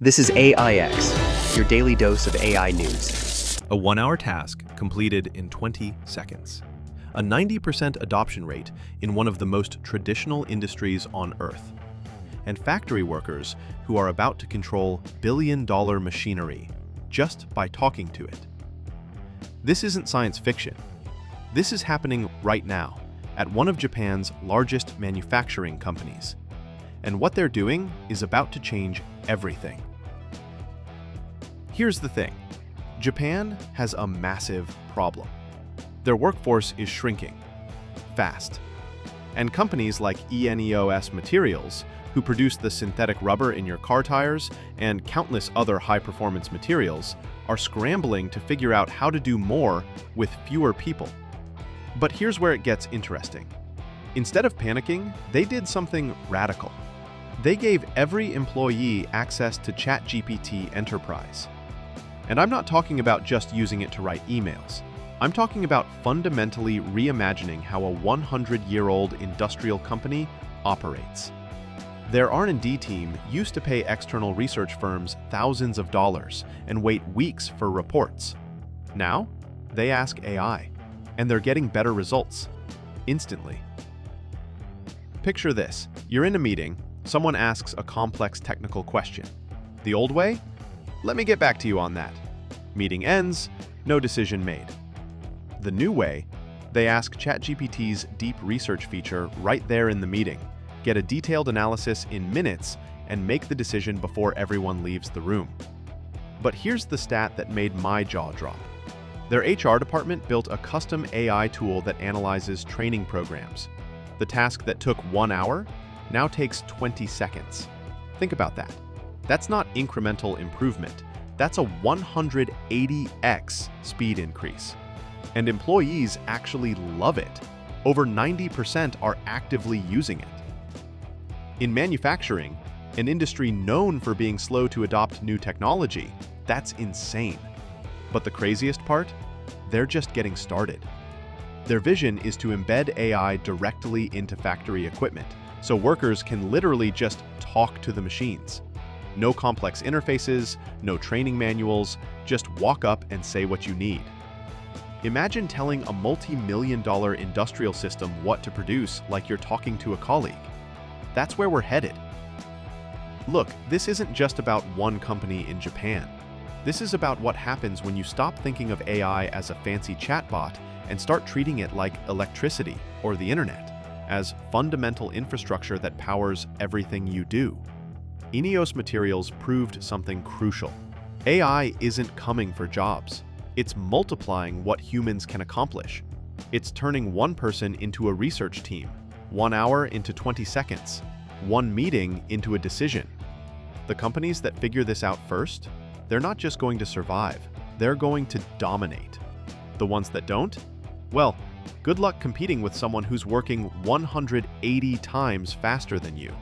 This is AIX, your daily dose of AI news. A 1-hour task completed in 20 seconds. A 90% adoption rate in one of the most traditional industries on Earth. And factory workers who are about to control billion-dollar machinery just by talking to it. This isn't science fiction. This is happening right now at one of Japan's largest manufacturing companies. And what they're doing is about to change everything. Here's the thing. Japan has a massive problem. Their workforce is shrinking fast. And companies like ENEOS Materials, who produce the synthetic rubber in your car tires and countless other high-performance materials, are scrambling to figure out how to do more with fewer people. But here's where it gets interesting. Instead of panicking, they did something radical. They gave every employee access to ChatGPT Enterprise. And I'm not talking about just using it to write emails. I'm talking about fundamentally reimagining how a 100-year-old industrial company operates. Their R&D team used to pay external research firms thousands of dollars and wait weeks for reports. Now, they ask AI, and they're getting better results, instantly. Picture this. You're in a meeting, someone asks a complex technical question. The old way? Let me get back to you on that. Meeting ends, no decision made. The new way, they ask ChatGPT's deep research feature right there in the meeting, get a detailed analysis in minutes, and make the decision before everyone leaves the room. But here's the stat that made my jaw drop. Their HR department built a custom AI tool that analyzes training programs. The task that took 1 hour now takes 20 seconds. Think about that. That's not incremental improvement. That's a 180x speed increase. And employees actually love it. Over 90% are actively using it. In manufacturing, an industry known for being slow to adopt new technology, that's insane. But the craziest part? They're just getting started. Their vision is to embed AI directly into factory equipment, so workers can literally just talk to the machines. No complex interfaces, no training manuals, just walk up and say what you need. Imagine telling a multi-million-dollar industrial system what to produce like you're talking to a colleague. That's where we're headed. Look, this isn't just about one company in Japan. This is about what happens when you stop thinking of AI as a fancy chatbot and start treating it like electricity or the internet, as fundamental infrastructure that powers everything you do. ENEOS Materials proved something crucial. AI isn't coming for jobs. It's multiplying what humans can accomplish. It's turning one person into a research team, 1 hour into 20 seconds, one meeting into a decision. The companies that figure this out first, they're not just going to survive, they're going to dominate. The ones that don't? Well, good luck competing with someone who's working 180 times faster than you.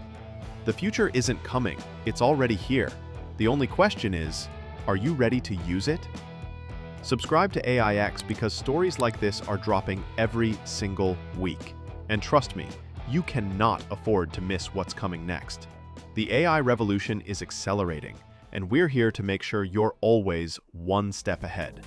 The future isn't coming, it's already here. The only question is, are you ready to use it? Subscribe to AIX because stories like this are dropping every single week. And trust me, you cannot afford to miss what's coming next. The AI revolution is accelerating, and we're here to make sure you're always one step ahead.